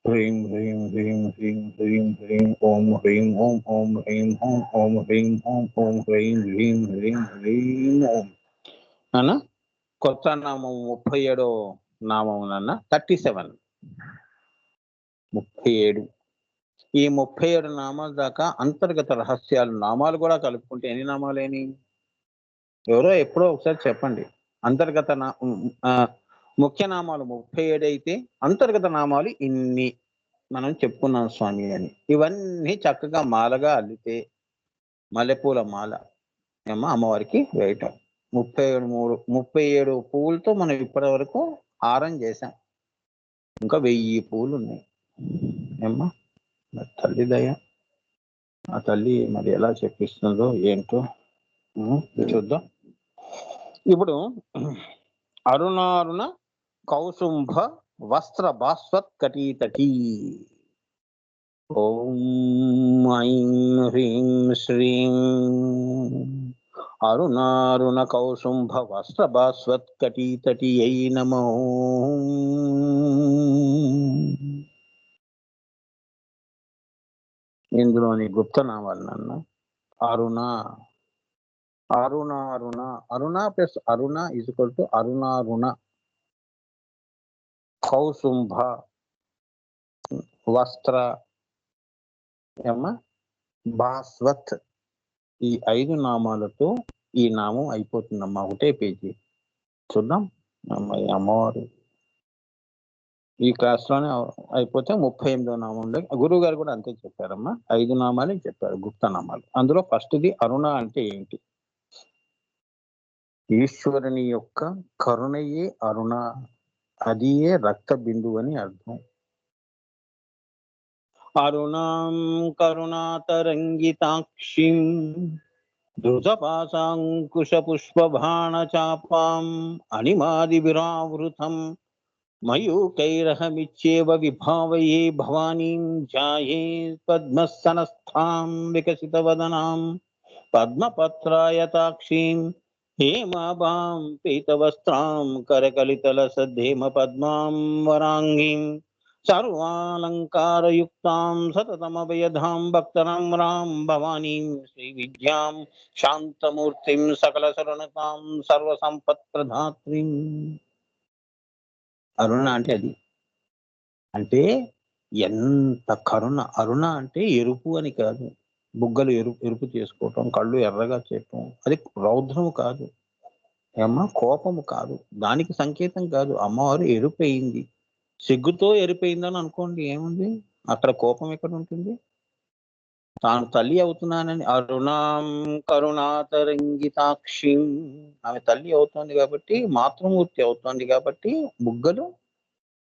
హ్రీం హ్రీం హ్రీం హ్రీం హ్రీం హ్రీం ఓం హ్రీం ఓం ఓం హ్రీం ఓం ఓం హ్రీం ఓం ఓం హ్రీం హ్రీం హ్రీం హ్రీం ఓం అన్న. కొత్త నామం 37 నామం అన్న 37. ఈ 37 నామాల దాకా అంతర్గత రహస్యాలు నామాలు కూడా కలుపుకుంటే ఎన్ని నామాలేని? ఎవరో ఎప్పుడో ఒకసారి చెప్పండి. అంతర్గత ముఖ్య నామాలు 37 అయితే అంతర్గత నామాలు ఇన్ని మనం చెప్పుకున్నాం స్వామి అని. ఇవన్నీ చక్కగా మాలగా అల్లితే మల్లెపూల మాల ఏమో అమ్మవారికి వేయటం. 37 పువ్వులతో మనం ఇప్పటి వరకు హారం చేశాం. ఇంకా 1000 పువ్వులు ఉన్నాయి ఏమ్మా. తల్లి దయ, ఆ తల్లి మరి ఎలా చెప్పిస్తుందో ఏంటో చూద్దాం. ఇప్పుడు అరుణారుణ కౌసుంభ వస్త్ర భాస్వత్ కటీతటీ. ఓం ఐం హ్రీం శ్రీం అరుణారుణ కౌసుంభ వస్త్ర భాస్వత్ కటీతటీయై నమో. ఇందులోని గుప్త నామాలన్న అరుణ, అరుణారుణ, అరుణ ప్లస్ అరుణ ఈక్వల్ టు అరుణారుణ, కౌసుంభ వస్త్ర భాస్వత్. ఈ 5 నామాలతో ఈ నామం అయిపోతుందమ్మా. ఒకటే పేజీ చూద్దాం. అమ్మవారు ఈ క్లాస్ లోనే అయిపోతే 38వ నామంలో గురువు గారు కూడా అంతే చెప్పారమ్మా. 5 నామాలే చెప్పారు, గుప్త నామాలు. అందులో ఫస్ట్ది అరుణ అంటే ఏంటి? ఈశ్వరుని యొక్క కరుణయే అరుణ, అదియే రక్త బిందువు అని అర్థం. అరుణాం కరుణాతరంగితాక్షిం ధృతపాశాంకుశ పుష్పబాణ చాపాం అనిమాది విరావృతం మయూకైరహమిచ్చేవ విభావయే భవానీం ధ్యాయే పద్మస్తనస్థాం వికసితవదనాం పద్మపత్రాయతాక్షీం హేమాభాం పీతవస్త్రాం కరకలితలసద్ధేమ పద్మాం వరాంగీం సర్వాలంకారయుక్తాం సతతమభయధాం భక్తనమ్రాం భవానీం శ్రీవిద్యాం శాంతమూర్తిం సకలశరణతాం సర్వసంపత్ప్రదాత్రీం. అరుణ అంటే అది. అంటే ఎంత కరుణ. అరుణ అంటే ఎరుపు అని కాదు, బుగ్గలు ఎరుపు చేసుకోవటం, కళ్ళు ఎర్రగా చేయటం, అది రౌద్రము కాదు ఏమ్మా, కోపము కాదు, దానికి సంకేతం కాదు. అమ్మవారు ఎరుపయింది, సిగ్గుతో ఎరిపోయిందని అనుకోండి, ఏముంది అక్కడ? కోపం ఎక్కడ ఉంటుంది? తాను తల్లి అవుతున్నానని అరుణాం కరుణాతరంగితాక్షిం, ఆమె తల్లి అవుతోంది కాబట్టి, మాతృమూర్తి అవుతోంది కాబట్టి బుగ్గలు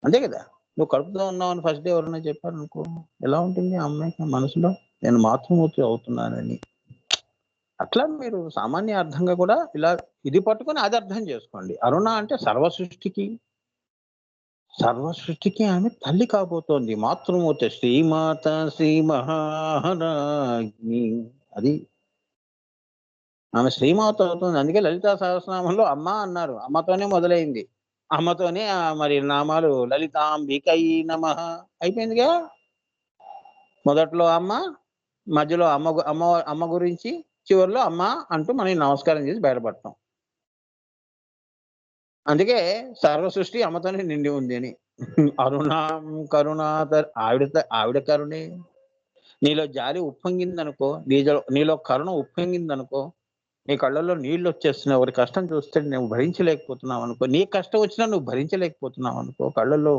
అంతే కదా. నువ్వు కడుపుతో ఉన్నావని ఫస్ట్ డే ఎవరైనా చెప్పారనుకో, ఎలా ఉంటుంది ఆ అమ్మాయికి మనసులో? నేను మాతృమూర్తి అవుతున్నానని. అట్లా మీరు సామాన్య అర్థంగా కూడా ఇలా ఇది పట్టుకొని అది అర్థం చేసుకోండి. అరుణ అంటే సర్వసృష్టికి ఆమె తల్లి కాబోతోంది, మాతృమూర్తి, శ్రీమాత శ్రీ మహారాజ్ఞి. అది ఆమె శ్రీమాత అవుతుంది. అందుకే లలితా సహస్రనామంలో అమ్మ అన్నారు, అమ్మతోనే మొదలైంది. అమ్మతోనే మరి నామాలు లలితాంబికై నమః అయిపోయిందిగా. మొదట్లో అమ్మ, మధ్యలో అమ్మ గురించి, చివరిలో అమ్మ అంటూ మనం నమస్కారం చేసి బయటపడతాం. అందుకే సర్వ సృష్టి అమ్మతోనే నిండి ఉంది అని. అరుణాం కరుణాతర్, ఆవిడ కరుణే. నీలో జాలి ఉప్పొంగిందనుకో, నీలో కరుణ ఉప్పొంగిందనుకో, నీ కళ్ళల్లో నీళ్ళు వచ్చేస్తున్నావు. ఒకరి కష్టం చూస్తే నువ్వు భరించలేకపోతున్నావు అనుకో, నీ కష్టం వచ్చినా నువ్వు భరించలేకపోతున్నావు అనుకో, కళ్ళల్లో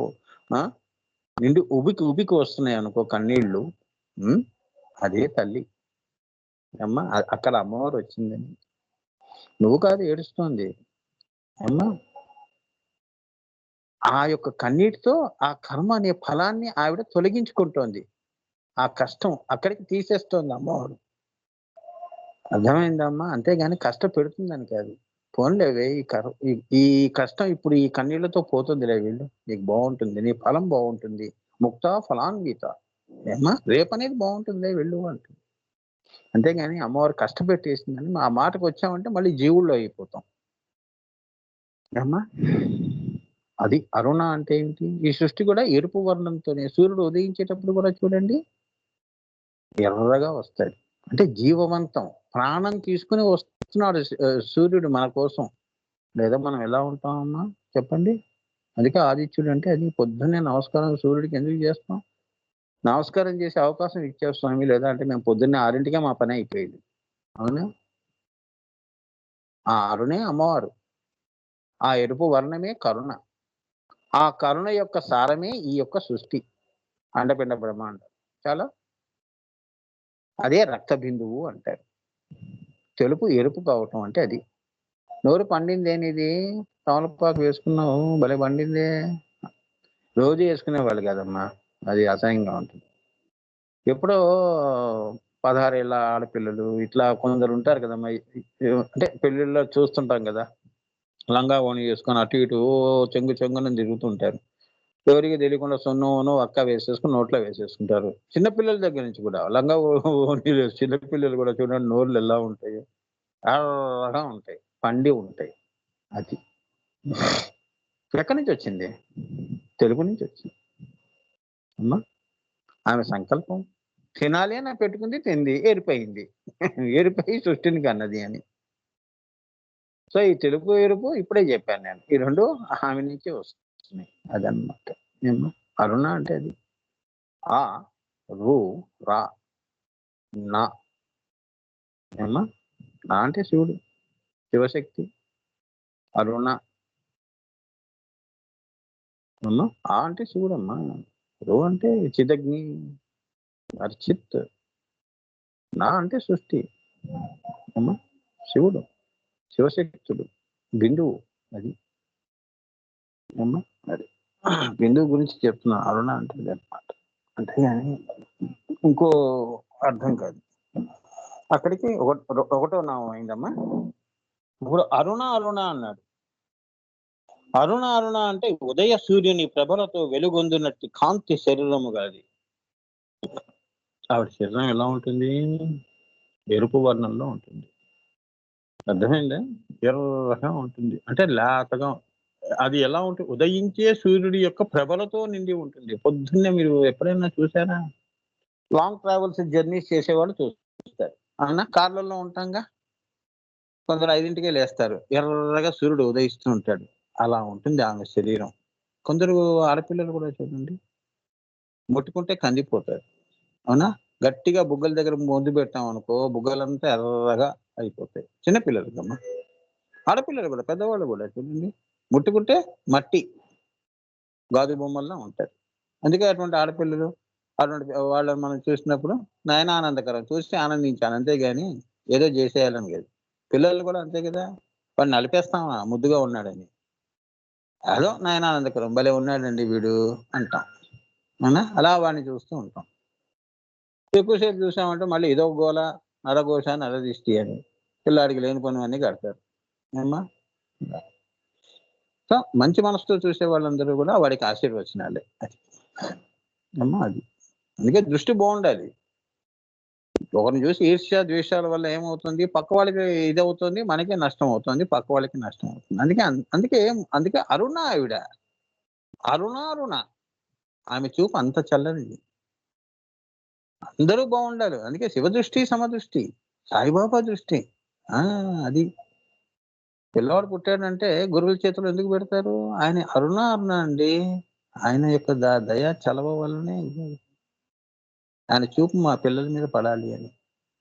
నిండి ఉబికి వస్తున్నాయి అనుకో కన్నీళ్ళు, అదే తల్లి అమ్మ. అక్కడ అమ్మవారు వచ్చిందని. నువ్వు కాదు ఏడుస్తోంది అమ్మ. ఆ యొక్క కన్నీటితో ఆ కర్మ అనే ఫలాన్ని ఆవిడ తొలగించుకుంటోంది. ఆ కష్టం అక్కడికి తీసేస్తోంది అమ్మవారు. అర్థమైందమ్మా? అంతేగాని కష్టపెడుతుందని కాదు. పోన్లేవే, ఈ కష్టం ఇప్పుడు ఈ కన్నీళ్లతో పోతుందిలే, వీళ్ళు నీకు బాగుంటుంది, నీ ఫలం బాగుంటుంది, ముక్త ఫలాన్విత ఏమ్మా, రేపనేది బాగుంటుందిలే వెళ్ళు అంటుంది. అంతేగాని అమ్మవారు కష్టపెట్టేసిందని ఆ మాటకు వచ్చామంటే మళ్ళీ జీవుల్లో అయిపోతాం అమ్మా. అది అరుణ అంటే ఏంటి? ఈ సృష్టి కూడా ఎరుపు వర్ణంతోనే సూర్యుడు ఉదయించేటప్పుడు కూడా చూడండి ఎర్రగా వస్తాడు. అంటే జీవవంతం. ప్రాణం తీసుకొని వస్తున్నాడు సూర్యుడు మన కోసం. లేదా మనం ఎలా ఉంటామమ్మా చెప్పండి? అందుకే ఆదిత్యుడు అంటే అది పొద్దున్నే నమస్కారం సూర్యుడికి ఎందుకు చేస్తాం? నమస్కారం చేసే అవకాశం ఇచ్చావు స్వామి. లేదా అంటే మేము పొద్దున్నే 6కే మా పని అయిపోయేది. అవునా? ఆ అరుణే అమ్మవారు. ఆ ఎరుపు వర్ణమే కరుణ. ఆ కరుణ యొక్క సారమే ఈ యొక్క సృష్టి. అండపిండ బ్రహ్మాండం. చాలా అదే రక్త బిందువు అంటారు. తెలుపు ఎరుపు కావటం అంటే అది. నోరు పండిందేనిది? తమలపాకు వేసుకున్నావు భలే పండిందే. రోజు వేసుకునేవాళ్ళు కాదమ్మా. అది అసహ్యంగా ఉంటుంది. ఎప్పుడో 16 ఏళ్ల ఆడపిల్లలు ఇట్లా కొందరు ఉంటారు కదమ్మా. అంటే పెళ్ళిళ్ళలో చూస్తుంటాం కదా! లంగా ఓణి వేసుకొని అటు ఇటు చెంగు చెంగున తిరుగుతుంటారు. ఎవరికీ తెలియకుండా సున్నమును, వక్క వేసేసుకొని నోట్లో వేసేసుకుంటారు. చిన్న పిల్లల దగ్గర నుంచి కూడా లంగా ఓణీలు చిన్న పిల్లలు కూడా చూడండి నోర్లు ఎలా ఉంటాయి. ఎర్రగా ఉంటాయి. పండి ఉంటాయి. అది. ఎక్కడి నుంచి వచ్చింది? తెలుగు నుంచి వచ్చింది. అమ్మా! ఆమె సంకల్పం. తినాలి అని పెట్టుకుంది తింది. ఎరిపయింది. ఎరిపై సృష్టిని కన్నది అని. సో, ఈ తెలుపు, ఎరుపు ఇప్పుడే చెప్పాను నేను. ఈ 2 ఆమె నుంచే వస్తున్నాయి. అదన్నమాట. ఏమ్మా! అరుణ అంటే అది. ఆ, రు, రా, నా. ఏమ్మా! నా అంటే శివుడు. శివశక్తి. అరుణ. అమ్మా! ఆ అంటే శివుడమ్మా. రు అంటే చిదగ్ని, అర్చిత్. నా అంటే సృష్టి. అమ్మా! శివుడు. శివశక్తుడు. బిందువు. అది. ఏమ్మా! అది. బిందువు గురించి చెప్తున్నా. అరుణ అంటే ఇదన్నమాట. అంతేగాని ఇంకో అర్థం కాదు. అక్కడికి ఒకటో నామం అయిందమ్మా. ఇప్పుడు అరుణ, అరుణ అన్నాడు. అరుణ, అరుణ అంటే ఉదయ సూర్యుని ప్రభలతో వెలుగొందునట్టి కాంతి శరీరము గలది. ఆవిడ శరీరం ఎలా ఉంటుంది? ఎరుపు వర్ణంలో ఉంటుంది. అర్థమైందా? ఎర్రగా ఉంటుంది. అంటే లేతగా అది ఎలా ఉంటుంది? ఉదయించే సూర్యుడి యొక్క ప్రభలతో నిండి ఉంటుంది. పొద్దున్నే మీరు ఎప్పుడైనా చూసారా? లాంగ్ ట్రావెల్స్ జర్నీస్ చేసేవాళ్ళు చూస్తారు. అవునా? కార్‌లలో ఉంటాంగా. కొందరు 5కే లేస్తారు. ఎర్రగా సూర్యుడు ఉదయిస్తూ ఉంటాడు. అలా ఉంటుంది ఆమె శరీరం. కొందరు ఆడపిల్లలు కూడా చూడండి ముట్టుకుంటే కందిపోతారు. అవునా? గట్టిగా బుగ్గల దగ్గర ముద్దు పెట్టామనుకో బుగ్గలంతా ఎర్రగా అయిపోతాయి. చిన్న పిల్లలకమ్మా. ఆడపిల్లలు కూడా పెద్దవాళ్ళు కూడా చూడండి. ముట్టుకుంటే మట్టి గాజు బొమ్మల్లా ఉంటారు. అందుకే అటువంటి ఆడపిల్లలు అటువంటి వాళ్ళని మనం చూసినప్పుడు నయనానందకరం. చూసి ఆనందించాలి అంతేగాని ఏదో జేసేయాలని లేదు. పిల్లలు కూడా అంతే కదా! వాడిని నలిపేస్తామా ముద్దుగా ఉన్నాడని. ఏదో నయనానందకరం భలే ఉన్నాడండి వీడు అంటాం. అవునా? అలా వాడిని చూస్తూ ఉంటాం. ఎక్కువసేపు చూసామంటే మళ్ళీ ఇదో గోల, నరఘోష, నరదిష్టి అని. పిల్లాడికి లేనిపోనివన్నీ కడతారు. ఏమ్మా! సో, మంచి మనసుతో చూసే వాళ్ళందరూ కూడా వాడికి ఆశీర్వచనాలే. అది. అమ్మా! అది. అందుకే దృష్టి బావుండాలి. ఒకరిని చూసి ఈర్ష్య, ద్వేషాల వల్ల ఏమవుతుంది? పక్క వాళ్ళకి ఇదవుతుంది. మనకే నష్టం అవుతుంది. పక్క వాళ్ళకి నష్టం అవుతుంది. అందుకే అరుణ ఆవిడ. అరుణారుణ. ఆమె చూపు అంత చల్లనిది. అందరూ బావుండాలి. అందుకే శివదృష్టి, సమదృష్టి. సాయిబాబా దృష్టి. ఆ! అది. పిల్లవాడు పుట్టాడంటే గురువుల చేతిలో ఎందుకు పెడతారు? ఆయన అరుణ అండి. ఆయన యొక్క దయ చలవ వల్లనే ఇది. ఆయన చూపు మా పిల్లల మీద పడాలి అని.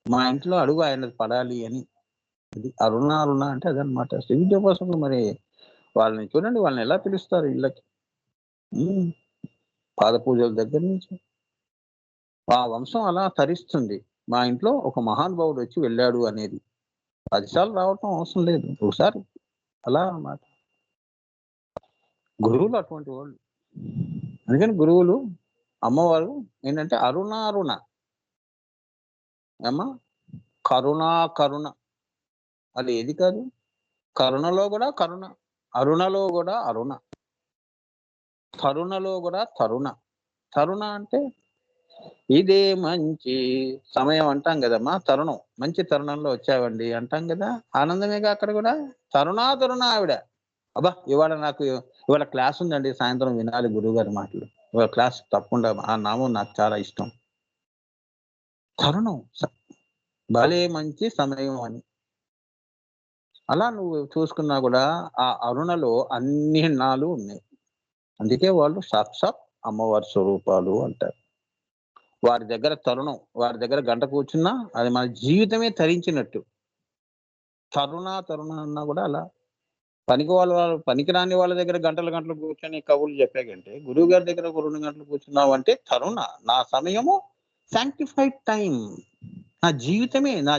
మా ఇంట్లో అడుగు ఆయనది పడాలి అని. అది అరుణ అంటే అదనమాట. శివుడోపాసకులు మరి వాళ్ళని చూడండి వాళ్ళని ఎలా పిలుస్తారు ఇళ్ళకి. హ్మ్. పాద పూజల దగ్గర నుంచి. ఆ వంశం అలా తరిస్తుంది. మా ఇంట్లో ఒక మహానుభావుడు వచ్చి వెళ్ళాడు అనేది. 10 సార్లు రావటం అవసరం లేదు. ఒకసారి అలా అన్నమాట. గురువులు అటువంటి వాళ్ళు. అందుకని గురువులు, అమ్మవారు ఏంటంటే అరుణ. ఏమ్మా! కరుణ. అది ఏది కాదు. కరుణలో గూడా కరుణ. అరుణలో గూడా అరుణ. తరుణలో గూడా తరుణ. తరుణ అంటే ఇదే మంచి సమయం అంటాం గదమ్మా! తరుణం. మంచి తరుణంలో వచ్చావండి అంటాం గదా! ఆనందమేగా అక్కడ గూడా. తరుణ ఆవిడ. అబ్బా! ఇవాళ నాకు ఇవాళ క్లాస్ ఉందండి, సాయంత్రం వినాలి గురువుగారి మాటలు. ఇవాళ క్లాస్ తప్పకుండా, ఆ నామం నాకు చాలా ఇష్టం. తరుణం భలే మంచి సమయం అని. అలా నువ్వు చూసుకున్నా గూడా ఆ అరుణలో అన్ని నాలు ఉన్నాయి. అందుకే వాళ్ళు సాక్షాత్ అమ్మవారి స్వరూపాలు అంటారు. వారి దగ్గర తరుణం, వారి దగ్గర గంట కూర్చున్నా అది మన జీవితమే తరించినట్టు. తరుణ అన్నా గూడా అలా. పనికిరాని వాళ్ళ దగ్గర గంటలు గంటలు కూర్చొని కబుర్లు చెప్పే కంటే, గురువుగారి దగ్గర ఒక 2 గంటలు కూర్చున్నావంటే తరుణ. నా సమయము సాంక్టిఫైడ్ టైమ్. నా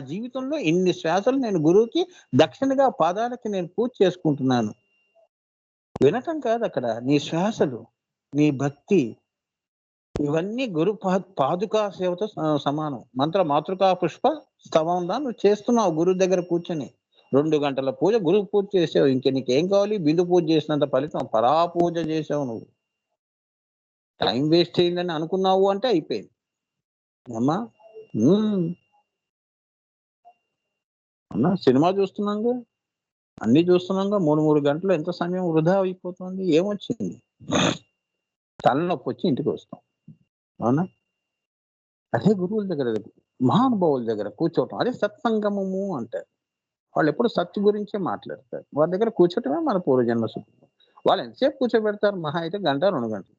జీవితంలో ఇన్ని శ్వాసలు నేను గురువుకి దక్షిణగా పాదాలకి నేను పూజ చేసుకుంటున్నాను. వినటం కాదక్కడ. నీ శ్వాసలు, నీ భక్తి, ఇవన్నీ గురు పాదుకా సేవతో సమానం. మాతృకా పుష్ప స్తవంలా నువ్వు చేస్తున్నావు గురువు దగ్గర కూర్చొని. 2 గంటల పూజ గురువు పూజ చేసావు. ఇంక నీకేం కావాలి? బిందు పూజ చేసినంత ఫలితం. పరాపూజ చేసావు నువ్వు. టైం వేస్ట్ అయిందని అనుకున్నావు అంటే అయిపోయింది. అమ్మా అన్నా సినిమా చూస్తున్నాంగా, అన్నీ చూస్తున్నాంగా. 3 గంటలు ఎంత సమయం వృధా అయిపోతుంది. ఏమొచ్చింది? తలనొప్పి వచ్చి ఇంటికి వస్తాం. అవునా? అదే గురువుల దగ్గర, మహానుభావుల దగ్గర కూర్చోవటం, అదే సత్సంగమము అంటారు. వాళ్ళు ఎప్పుడు సత్తు గురించే మాట్లాడతారు. వాళ్ళ దగ్గర కూర్చోటమే మన పూర్వజన్మ సుఖం. వాళ్ళు ఎంతసేపు కూర్చోబెడతారు? మహా అయితే గంట, 2 గంటలు.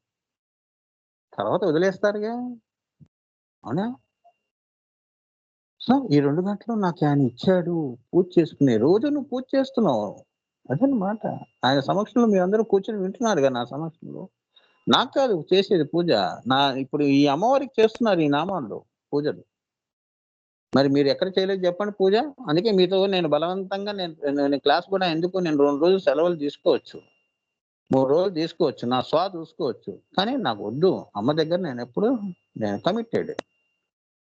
తర్వాత వదిలేస్తారుగా. అవునా? సో, ఈ 2 గంటలు నాకు ఆయన ఇచ్చాడు పూజ చేసుకునే. రోజు నువ్వు పూజ చేస్తున్నావు. అదనమాట. ఆయన సమక్షంలో మీరందరూ కూర్చొని వింటున్నారుగా నా సమక్షంలో. నాకు కాదు చేసేది పూజ. ఇప్పుడు ఈ అమ్మవారికి చేస్తున్నారు ఈ నామాల్లో పూజలు. మరి మీరు ఎక్కడ చేయలేదు చెప్పండి పూజ? అందుకే మీతో నేను బలవంతంగా నేను క్లాస్ కూడా ఎందుకు, నేను 2 రోజులు సెలవులు తీసుకోవచ్చు. 3 రోజులు తీసుకోవచ్చు. నా చూసుకోవచ్చు. కానీ నాకు వద్దు. అమ్మ దగ్గర నేను కమిటెడ్.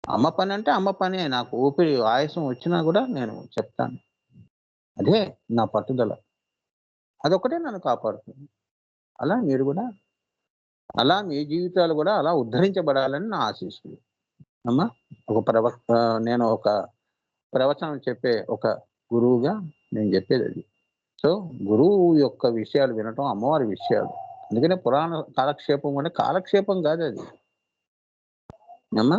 అమ్మ పని అంటే అమ్మ పనే. నాకు ఊపిరి, ఆయాసం వచ్చినా కూడా నేను చెప్తాను. అదే నా పట్టుదల. అదొక్కటే నన్ను కాపాడుతుంది. అలా మీరు కూడా, అలా మీ జీవితాలు కూడా అలా ఉద్ధరించబడాలని నా ఆశీస్సులు. అమ్మా, నేను ఒక ప్రవచనం చెప్పే ఒక గురువుగా నేను చెప్పేదది. సో, గురువు యొక్క విషయాలు వినటం అమ్మవారి విషయాలు. అందుకనే పురాణ కాలక్షేపం అంటే కాలక్షేపం కాదది. అమ్మా,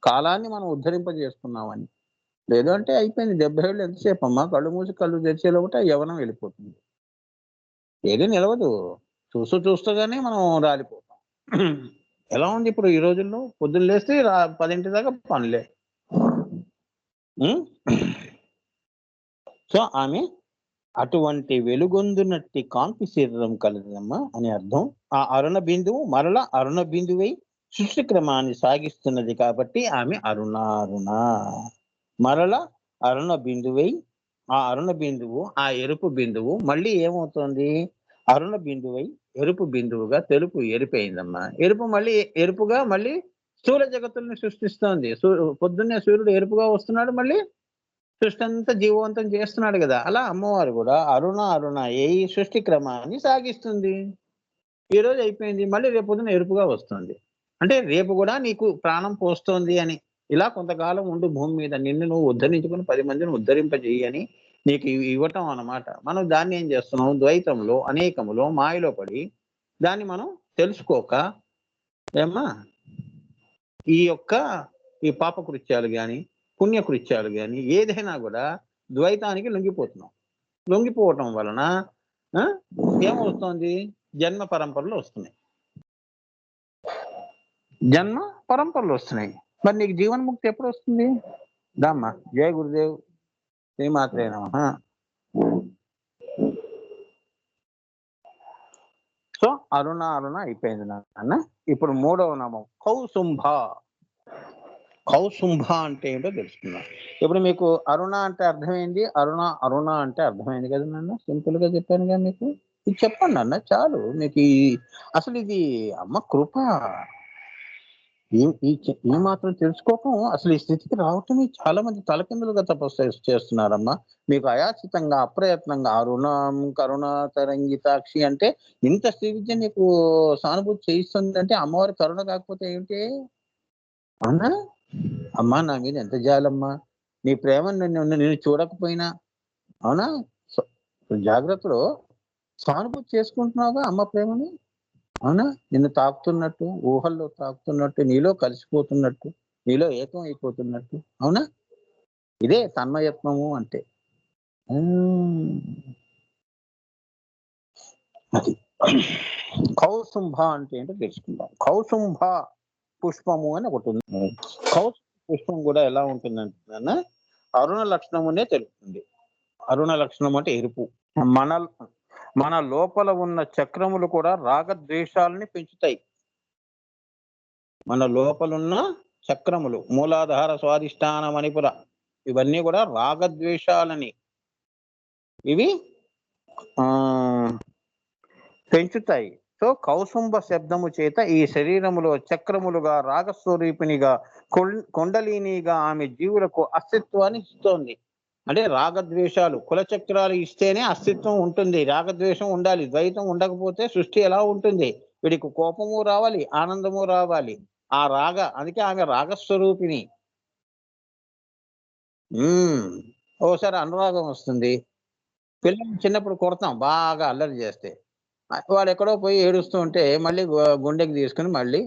కాలాన్ని మనం ఉద్ధరింపజేస్తున్నామని. లేదు అంటే అయిపోయింది. 70 ఏళ్ళు ఎంతసేపమ్మా? కళ్ళు మూసి కళ్ళు తెరిచే లోపట యవ్వనం వెళ్ళిపోతుంది. ఏది నిలవదు. చూస్తూగానే మనం రాలిపోతాం. ఎలా ఉంది ఇప్పుడు ఈ రోజుల్లో? పొద్దున్న లేస్తే 10 దాకా పనులే. సో, ఆమె అటువంటి వెలుగొందునట్టి కాంతి శరీరం కలదమ్మా అని అర్థం. ఆ అరుణ బిందువు మరల అరుణ బిందువై సృష్టి క్రమాన్ని సాగిస్తున్నది కాబట్టి ఆమె అరుణారుణ. మరల అరుణ బిందువై, ఆ అరుణ బిందువు, ఆ ఎరుపు బిందువు మళ్ళీ ఏమవుతోంది? అరుణ బిందువై ఎరుపు బిందువుగా తెలుపు ఎరిపోయిందమ్మా. ఎరుపు మళ్ళీ ఎరుపుగా మళ్ళీ స్థూల జగత్తుల్ని సృష్టిస్తోంది. పొద్దున్నే సూర్యుడు ఎరుపుగా వస్తున్నాడు, మళ్ళీ సృష్టి అంతా జీవవంతం చేస్తున్నాడు కదా. అలా అమ్మవారు కూడా అరుణ ఏ సృష్టి క్రమాన్ని సాగిస్తుంది. ఈ రోజు అయిపోయింది, మళ్ళీ రేపు పొద్దున ఎరుపుగా వస్తుంది. అంటే రేపు కూడా నీకు ప్రాణం పోస్తోంది అని. ఇలా కొంతకాలం ఉండు భూమి మీద, నిన్ను నువ్వు ఉద్ధరించుకుని 10 మందిని ఉద్ధరింపజేయి అని నీకు ఇవ్వటం అన్నమాట. మనం దాన్ని ఏం చేస్తున్నాం? ద్వైతంలో, అనేకములో, మాయలో పడి దాన్ని మనం తెలుసుకోక ఏమ్మా ఈ పాప కృత్యాలు గాని, పుణ్యకృత్యాలు గాని ఏదైనా కూడా ద్వైతానికి లొంగిపోతున్నాం. లొంగిపోవటం వలన ఏమవుతోంది? జన్మ పరంపరలు వస్తున్నాయి. మరి నీకు జీవన్ముక్తి ఎప్పుడు వస్తుంది? దామ్మా. జయ గురుదేవ్. శ్రీమాత్రే నమః. సో, అరుణ అయిపోయింది నాన్న. ఇప్పుడు 3వ నామం కౌసుంభ. కౌసుంభ అంటే ఏంటో తెలుసుకుందాం. ఇప్పుడు మీకు అరుణ అంటే అర్థమైంది, అరుణ అంటే అర్థమైంది కదా నాన్న. సింపుల్ గా చెప్పాను కదా మీకు. ఇది చెప్పండి అన్న చాలు. మీకు అసలు ఇది అమ్మ కృప. ఈ మాత్రం తెలుసుకోవటం, అసలు ఈ స్థితికి రావటమే చాలా మంది తలకిందులుగా తపస్సు చేస్తున్నారమ్మా. మీకు అయాచితంగా, అప్రయత్నంగా అరుణం కరుణ తరంగితాక్షి అంటే ఇంత శ్రీ విద్య నీకు సానుభూతి చేయిస్తుంది అంటే అమ్మవారి కరుణ కాకపోతే ఏమిటి? అవునా? అమ్మా, నా మీద ఎంత జాలమ్మా. నీ ప్రేమ నేను చూడకపోయినా, అవునా? జాగ్రత్తలో సానుభూతి చేసుకుంటున్నావుగా అమ్మ ప్రేమని. అవునా? నిన్ను తాకుతున్నట్టు, ఊహల్లో తాకుతున్నట్టు, నీలో కలిసిపోతున్నట్టు, నీలో ఏకం అయిపోతున్నట్టు. అవునా? ఇదే తన్మయత్వము అంటే. హ్మ్. అది. కౌసుంభ అంటే ఏంటో తెలుసుకుందాం. కౌసుంభ పుష్పము అని ఒకటుంది. కౌసుంభ పుష్పం గూడా ఎలా ఉంటుందంటే నాన్న, అరుణ లక్షణమునే తెలుపుతుంది. అరుణ లక్షణం అంటే ఎరుపు. మన మన లోపల ఉన్న చక్రములు కూడా రాగద్వేషాలని పెంచుతాయి. మన లోపలున్న చక్రములు మూలాధార, స్వాధిష్టాన, మణిపుర ఇవన్నీ కూడా రాగద్వేషాలని ఇవి పెంచుతాయి. సో కౌసుంభ శబ్దము చేత ఈ శరీరములో చక్రములుగా రాగస్వరూపిణిగా కొండలీనిగా ఆమె జీవులకు అస్తిత్వాన్ని ఇస్తోంది. అంటే రాగద్వేషాలు కులచక్రాలు ఇస్తేనే అస్తిత్వం ఉంటుంది. రాగద్వేషం ఉండాలి. ద్వైతం ఉండకపోతే సృష్టి ఎలా ఉంటుంది? వీడికి కోపము రావాలి, ఆనందము రావాలి. ఆ అందుకే ఆమె రాగస్వరూపిణి. ఓసారి అనురాగం వస్తుంది. పిల్లల్ని చిన్నప్పుడు కొడతాం బాగా అల్లరి చేస్తే. వాడెక్కడో పోయి ఏడుస్తూ ఉంటే మళ్ళీ గుండెకి తీసుకొని మళ్ళీ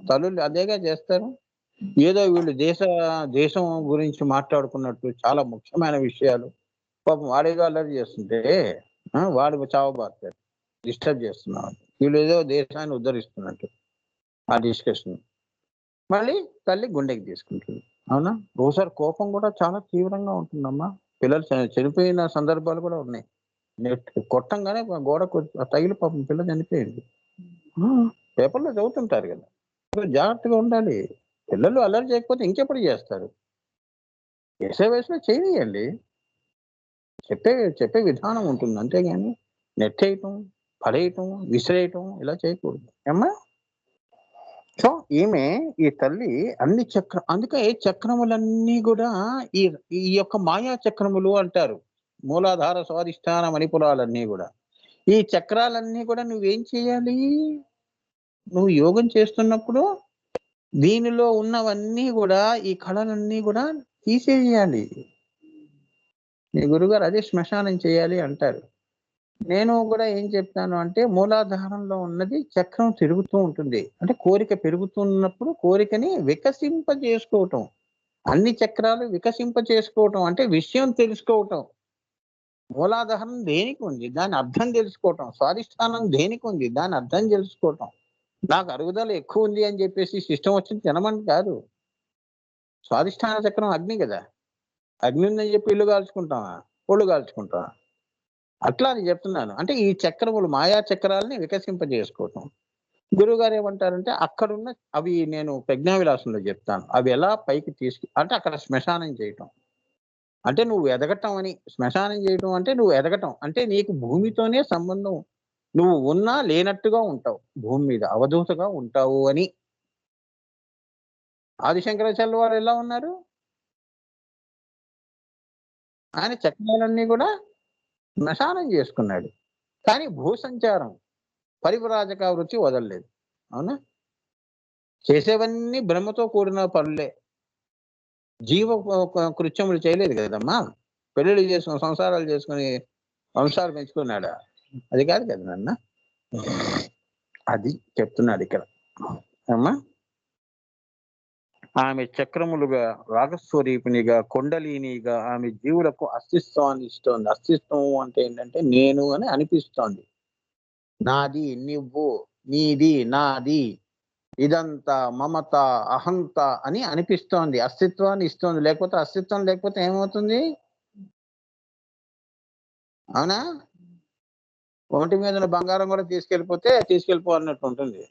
తల్లులు అదేగా చేస్తారు. ఏదో వీళ్ళు దేశం గురించి మాట్లాడుకున్నట్టు చాలా ముఖ్యమైన విషయాలు. పాపం వాడేదో అల్లరి చేస్తుంటే వాడు చావబారుతాడు. డిస్టర్బ్ చేస్తున్నాడు. వీళ్ళేదో దేశాన్ని ఉద్ధరిస్తున్నట్టు ఆ డిస్కషన్. మళ్ళీ తల్లి గుండెకి తీసుకుంటుంది. అవునా? ఓసారి కోపం కూడా చాలా తీవ్రంగా ఉంటుందమ్మా. పిల్లలు చనిపోయిన సందర్భాలు కూడా ఉన్నాయి. కొట్టంగానే గోడకు తగిలి పాపం పిల్ల చనిపోయింది. పేపర్‌లో చదువుతుంటారు కదా! జాగ్రత్తగా ఉండాలి. పిల్లలు అల్లరి చేయకపోతే ఇంకెప్పుడు చేస్తారు? చేసే వయసులో చేయనియండి. చెప్పే చెప్పే విధానం ఉంటుంది. అంతేగాని నెట్టేయటం, పడేయటం, విసిరేయటం ఇలా చేయకూడదు. ఏమ్మా? సో ఈ తల్లి అందుకే చక్రములన్నీ గూడా ఈ ఈ యొక్క మాయా చక్రములు అంటారు. మూలాధార, స్వాధిష్టాన, మణిపురాలన్నీ గూడా. ఈ చక్రాలన్నీ కూడా నువ్వేం చేయాలి? నువ్వు యోగం చేస్తున్నప్పుడు దీనిలో ఉన్నవన్నీ గూడా ఈ కళలన్నీ గూడా తీసేయాలి. మీ గురుగారు అదే శ్మశానం చేయాలి అంటారు. నేను గూడా ఏం చెప్తాను అంటే మూలాధారంలో ఉన్నది చక్రం తిరుగుతూ ఉంటుంది. అంటే కోరిక పెరుగుతున్నప్పుడు కోరికని వికసింపజేసుకోవటం. అన్ని చక్రాలు వికసింపజేసుకోవటం అంటే విషయం తెలుసుకోవటం. మూలాధారం దేనికుంది? దాని అర్థం తెలుసుకోవటం. స్వాధిష్టానం దేనికుంది? దాని అర్థం తెలుసుకోవటం. నాకు అరుగుదల ఎక్కువుంది అని జెప్పేసి ఇష్టం వచ్చింది తినమని కాదు. స్వాధిష్టాన చక్రం అగ్ని గదా! అగ్ని ఉందని జెప్పి ఇల్లు కాల్చుకుంటామా? ఒళ్ళు కాల్చుకుంటామా? అట్లా అని చెప్తున్నాను. అంటే ఈ చక్రములు మాయా చక్రాలని వికసింపజేసుకోవటం. గురువుగారు ఏమంటారంటే అక్కడున్న అవి నేను ప్రజ్ఞా విలాసంలో చెప్తాను. అవి ఎలా పైకి అంటే అక్కడ శ్మశానం చేయటం. అంటే నువ్వు ఎదగటం అని. శ్మశానం చేయటం అంటే నువ్వు ఎదగటం. అంటే నీకు భూమితోనే సంబంధం. నువ్వు ఉన్నా లేనట్టుగా ఉంటావు. భూమి మీద అవధూతగా ఉంటావు అని. ఆదిశంకరాచార్యుల వారు ఎలా ఉన్నారు? ఆయన చక్రాలన్నీ కూడా శ్మశానం చేసుకున్నాడు. కానీ భూసంచారం, పరివ్రాజక వృత్తి వదలలేదు. అవునా? చేసేవన్నీ బ్రహ్మతో కూడిన పనులే. జీవ కృత్యములు చేయలేదు కదమ్మా! పెళ్ళిళ్ళు చేసుకొని, సంసారాలు చేసుకొని, వంశాలు పెంచుకున్నాడా? అది కాదు కదా నాన్న. అది చెప్తున్నాడిక్కడ. అమ్మా! ఆమె చక్రములుగా, రాగస్వరూపిణిగా, కొండలీనిగా ఆమె జీవులకు అస్తిత్వాన్ని ఇస్తోంది. అస్తిత్వం అంటే ఏంటంటే నేను అని అనిపిస్తోంది. నాది, నువ్వు, నీది, నాది, ఇదంతా, మమత, అహంత అని అనిపిస్తోంది. అస్తిత్వాన్ని ఇస్తోంది. లేకపోతే అస్తిత్వం లేకపోతే ఏమవుతుంది? అవునా? ఒంటి మీద ఉన్న బంగారం కూడా తీసుకెళ్ళిపో అన్నట్టు ఉంటుంది.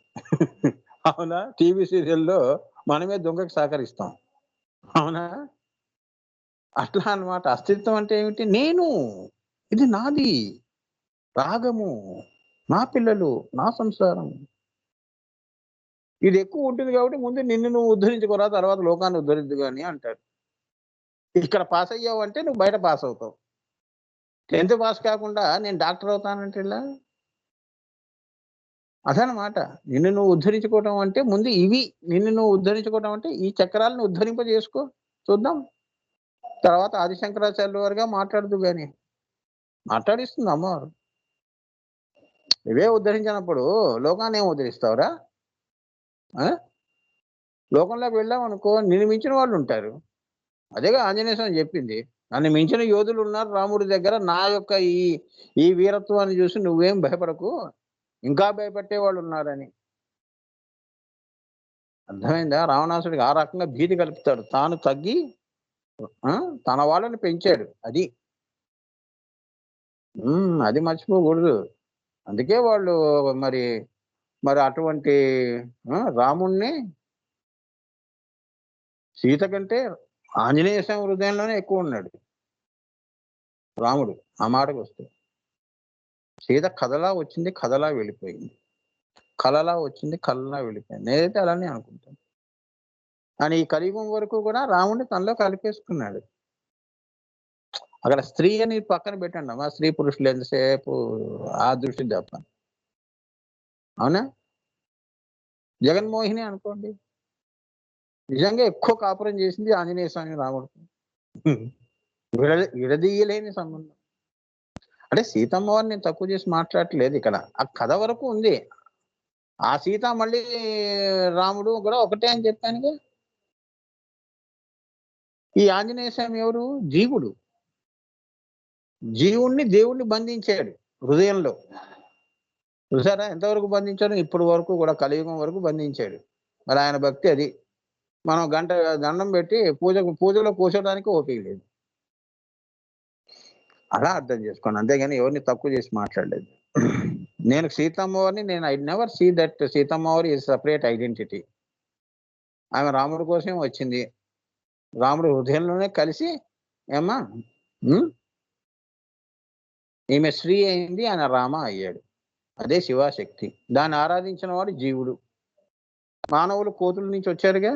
అవునా? టీవీ సీరియల్‌లో మనమే దొంగకి సహకరిస్తాం. అవునా? అట్లా అన్నమాట. అస్తిత్వం అంటే ఏమిటి? నేను. ఇది నాది. రాగము. నా పిల్లలు, నా సంసారం. ఇది ఎక్కువ ఉంటుంది కాబట్టి ముందు నిన్ను నువ్వు ఉద్ధరించుకోరా తర్వాత లోకాన్ని ఉద్ధరిద్దు గాని అంటారు. ఇక్కడ పాస్ అయ్యావంటే నువ్వు బయట పాస్ అవుతావు. 10థ్ పాస్ కాకుండా నేను డాక్టర్ అవుతానంటే ఎలా? అదనమాట. నిన్ను నువ్వు ఉద్ధరించుకోవటం అంటే ముందు ఇవి. నిన్ను నువ్వు ఉద్ధరించుకోవటం అంటే ఈ చక్రాలను ఉద్ధరింపజేసుకో. చూద్దాం. తర్వాత ఆదిశంకరాచార్యుల వారుగా మాట్లాడుదువు గాని. మాట్లాడిస్తుంది అమ్మవారు. ఇవే ఉద్ధరించినప్పుడు లోకాన్ని ఏం ఉద్ధరిస్తావురా? ఆ? లోకంలోకి వెళ్ళామనుకో నిన్ను మించిన వాళ్ళు ఉంటారు. అదేగా ఆంజనేయ స్వామి చెప్పింది. నన్ను మించిన యోధులు ఉన్నారు రాముడి దగ్గర. నా యొక్క ఈ ఈ వీరత్వాన్ని చూసి నువ్వేం భయపడకు. ఇంకా భయపెట్టే వాళ్ళు ఉన్నారని. అర్థమైందా? రావణాసుడికి ఆ రకంగా భీతి కలుపుతాడు. తాను తగ్గి ఆ! తన వాళ్ళని పెంచాడు. అది. అది మర్చిపోకూడదు. అందుకే వాళ్ళు మరి, మరి అటువంటి రాముడిని సీత కంటే ఆంజనేయ స్వామి హృదయంలోనే ఎక్కువున్నాడు రాముడు. ఆ మాటకొస్తే. సీత కథలా వచ్చింది, కథలా వెళ్ళిపోయింది. కలలా వచ్చింది, కలలా వెళ్ళిపోయింది. నేనైతే అలానే అనుకుంటాను. కానీ ఈ కలియుగం వరకు కూడా రాముడిని తనలో కలిపేసుకున్నాడు. అక్కడ స్త్రీ అని పక్కన పెట్టండమ్మా. స్త్రీ పురుషులు ఎంతసేపు ఆ దృష్టి తప్ప. అవునా? జగన్మోహిని అనుకోండి. నిజంగా ఎక్కువ కాపురం చేసింది ఆంజనేయ స్వామి రాముడితో. విడదీయలేని సంబంధం. అంటే సీతమ్మ వారిని నేను తక్కువ చేసి మాట్లాడట్లేదు ఇక్కడ. ఆ కథ వరకు ఉంది. ఆ సీత మళ్ళీ రాముడు కూడా ఒకటే అని చెప్పానుగా. ఈ ఆంజనేయ స్వామి ఎవరు? జీవుడు. జీవుణ్ణి దేవుణ్ణి బంధించాడు హృదయంలో. చూసారా ఎంతవరకు బంధించాడు? ఇప్పటి వరకు కూడా కలియుగం వరకు బంధించాడు. మరి ఆయన భక్తి అది. మనం గంట దండం పెట్టి పూజలో కూర్చోడానికి ఓపిక లేదు. అలా అర్థం చేసుకోండి. అంతేగాని ఎవరిని తక్కువ చేసి మాట్లాడలేదు. నేను సీతమ్మవారిని ఐ నెవర్ సీ దట్ సీతమ్మవారి ఈజ్ సెపరేట్ ఐడెంటిటీ. ఆమె రాముడి కోసమే వచ్చింది. రాముడి హృదయంలోనే కలిసి ఏమ్మా ఈమె శ్రీ అయింది, ఆయన రామ అయ్యాడు. అదే శివాశక్తి. దాన్ని ఆరాధించిన వాడు జీవుడు. మానవులు కోతుల నుంచి వచ్చారుగా.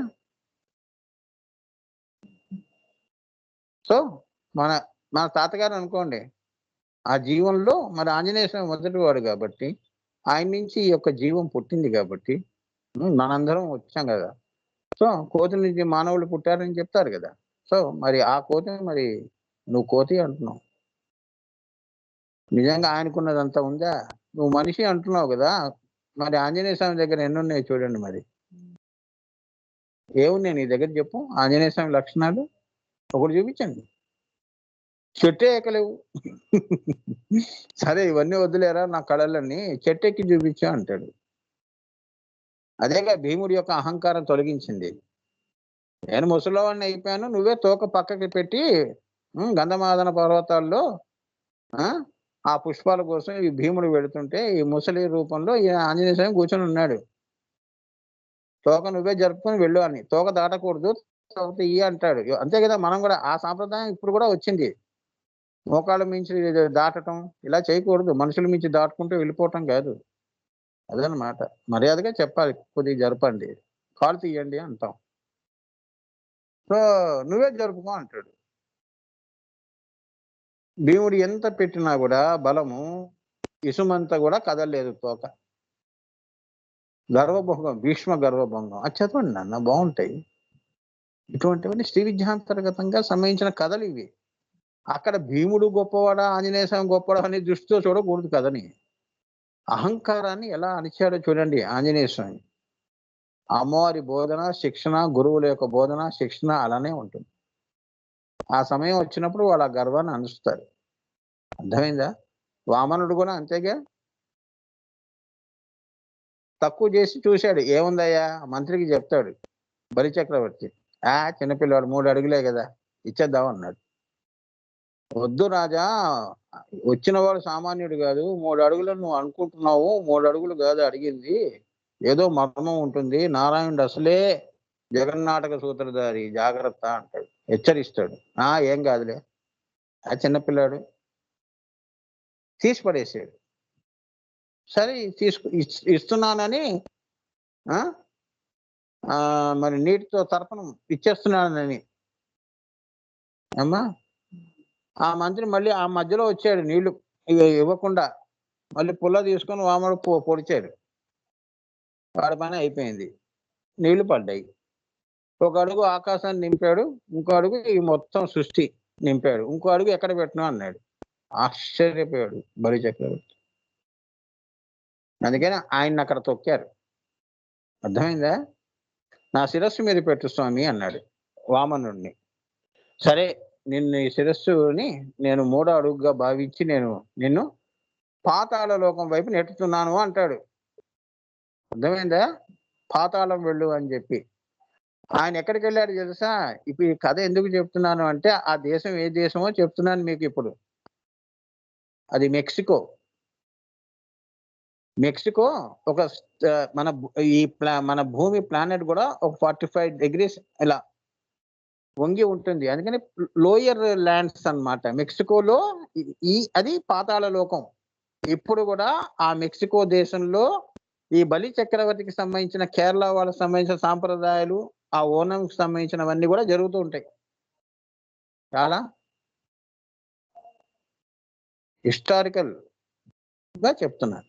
సో మన మన తాతగారు అనుకోండి. ఆ జీవంలో మరి ఆంజనేయ స్వామి మొదటివాడు కాబట్టి ఆయన నుంచి ఈ యొక్క జీవం పుట్టింది కాబట్టి మనందరం వచ్చాం కదా. సో కోతి నుంచి మానవులు పుట్టారని చెప్తారు కదా. సో మరి ఆ కోతి మరి నువ్వు కోతి అంటున్నావు. నిజంగా ఆయనకున్నదంతా ఉందా? నువ్వు మనిషి అంటున్నావు కదా. మరి ఆంజనేయ స్వామి దగ్గర ఎన్నున్నాయి చూడండి మరి. ఏమున్నాయి నీ దగ్గర చెప్పు ఆంజనేయ స్వామి లక్షణాలు? ఒకటి చూపించండి. చెట్టే ఎక్కలేవు. సరే ఇవన్నీ వద్దులేరా నా కళలన్నీ చెట్టెక్కి చూపించా అంటాడు. అదేగా భీముడి యొక్క అహంకారం తొలగించింది. నేను ముసలివాడిని అయిపోయాను, నువ్వే తోక పక్కకి పెట్టి గంధమాదన పర్వతాల్లో ఆ పుష్పాల కోసం ఈ భీముడు వెళుతుంటే ఈ ముసలి రూపంలో ఈ ఆంజనేయ స్వామి కూర్చొని ఉన్నాడు. తోక నువ్వే జరుపుకొని వెళ్ళు అని. తోక దాటకూడదు ఇయ్యి అంటాడు. అంతే కదా. మనం కూడా ఆ సాంప్రదాయం ఇప్పుడు కూడా వచ్చింది. మోకాళ్ళ మించి దాటటం ఇలా చేయకూడదు. మనుషుల మించి దాటుకుంటూ వెళ్ళిపోవటం కాదు. అదనమాట. మర్యాదగా చెప్పాలి. కొద్దిగా జరపండి, కాలు తీయండి అంటాం. సో నువ్వే జరుపుకో అంటాడు. భీముడు ఎంత పెట్టినా కూడా బలము ఇసుమంతా కూడా కదలలేదు తోక. గర్వభంగం, భీష్మ గర్వభంగం. అది చదవండి నాన్న, బాగుంటాయి. ఇటువంటివన్నీ శ్రీ విద్యాంతర్గతంగా సంబంధించిన కథలు ఇవి. అక్కడ భీముడు గొప్పవాడా, ఆంజనేయ స్వామి గొప్పవాడా అనే దృష్టితో చూడకూడదు కథని. అహంకారాన్ని ఎలా అణిచాడో చూడండి ఆంజనేయ స్వామి. అమ్మవారి బోధన, శిక్షణ, గురువుల యొక్క బోధన, శిక్షణ అలానే ఉంటుంది. ఆ సమయం వచ్చినప్పుడు వాళ్ళ గర్వాన్ని అణుస్తారు. అర్థమైందా? వామనుడు కూడా అంతేగా. తక్కువ చేసి చూశాడు. ఏముందయ్యా మంత్రికి చెప్తాడు బలి చక్రవర్తి. చిన్నపిల్లవాడు 3 అడుగులే కదా, ఇచ్చేద్దాం అన్నాడు. వద్దు రాజా, వచ్చినవాడు సామాన్యుడు కాదు. 3 అడుగులు నువ్వు అనుకుంటున్నావు. 3 అడుగులు కాదు అడిగింది, ఏదో మర్మం ఉంటుంది. నారాయణుడు అసలే జగన్నాటక సూత్రధారి, జాగ్రత్త అంటాడు, హెచ్చరిస్తాడు. ఏం కాదులే. ఆ చిన్నపిల్లాడు తీసి పడేసాడు. సరే ఇస్తున్నానని మరి నీటితో తర్పణం ఇచ్చేస్తున్నానని అమ్మా ఆ మంత్రి మళ్ళీ ఆ మధ్యలో వచ్చాడు. నీళ్లు ఇవ్వకుండా మళ్ళీ పుల్ల తీసుకొని వామడు పొడిచాడు. వాడి పని అయిపోయింది. నీళ్లు పడ్డాయి. ఒక అడుగు ఆకాశాన్ని నింపాడు, ఇంకో అడుగు ఈ మొత్తం సృష్టి నింపాడు, ఇంకో అడుగు ఎక్కడ పెట్టినా అన్నాడు. ఆశ్చర్యపోయాడు బలి చక్రవర్తి. అందుకని ఆయన్నక్కడ తొక్కారు. అర్థమైందా? నా శిరస్సు మీద పెట్టు స్వామి అన్నాడు వామనుడిని. సరే, ఈ శిరస్సుని నేను మూడో అడుగుగా భావించి నేను నిన్ను పాతాళ లోకం వైపు నెట్టుతున్నాను అంటాడు. అర్థమైందా? పాతాళం వెళ్ళు అని చెప్పి. ఆయన ఎక్కడికెళ్ళాడు తెలుసా? ఇప్పుడు ఈ కథ ఎందుకు చెప్తున్నాను అంటే, ఆ దేశం ఏ దేశమో చెప్తున్నాను మీకిప్పుడు. అది మెక్సికో. మెక్సికో ఒక మన భూమి ప్లానెట్ కూడా ఒక 45 డిగ్రీస్ ఇలా వంగి ఉంటుంది. అందుకని లోయర్ ల్యాండ్స్ అన్నమాట. మెక్సికోలో అది పాతాళ లోకం. ఇప్పుడు కూడా ఆ మెక్సికో దేశంలో ఈ బలి చక్రవర్తికి సంబంధించిన కేరళ వాళ్ళకి సంబంధించిన సాంప్రదాయాలు, ఆ ఓనంకి సంబంధించినవన్నీ కూడా జరుగుతూ ఉంటాయి. చాలా హిస్టారికల్ గా చెప్తున్నాను.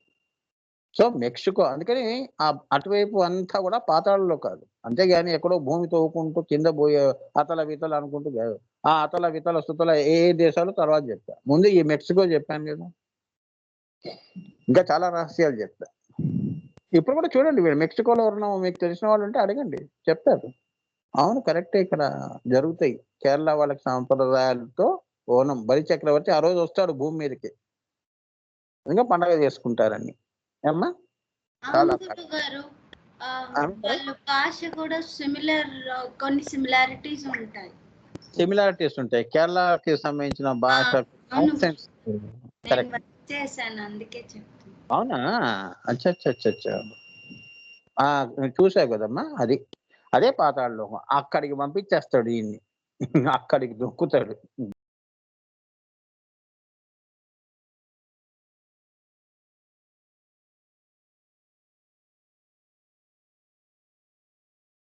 సో మెక్సికో అందుకని అటువైపు అంతా కూడా పాతాళంలో కాదు. అంతేగాని ఎక్కడో భూమి తవ్వుకుంటూ కింద పోయే అతల వితల అనుకుంటూ కాదు. ఆ అతల వితల సుతల ఏ దేశాలు తర్వాత చెప్తా. ముందు ఈ మెక్సికో చెప్పాను కదా. ఇంకా చాలా రహస్యాలు చెప్తా. ఇప్పుడు కూడా చూడండి, వీడు మెక్సికోలో ఎవరన్నా మీకు తెలిసిన వాళ్ళు ఉంటే అడగండి, చెప్తారు. అవును, కరెక్టే. ఇక్కడ జరుగుతాయి కేరళ వాళ్ళకి సాంప్రదాయాలతో ఓనం. బలి చక్రవర్తి ఆ రోజు వస్తాడు భూమి మీదకి. ఇంకా పండగ చేసుకుంటారని. ఏమ్మా? చాలా గారు వాళ్ళ భాష కూడా సిమిలారిటీస్ ఉంటాయి. సిమిలారిటీస్ ఉంటాయి. కేరళకి సంబంధించిన భాష చేశాను, అందుకే చెప్తాను. అవునా? అచ్చచ్చచ్చచ్చా. చూసావు కదమ్మా. అదే పాతాళ లోకం. అక్కడికి పంపించేస్తాడు ఈయన్ని. అక్కడికి దొక్కుతాడు.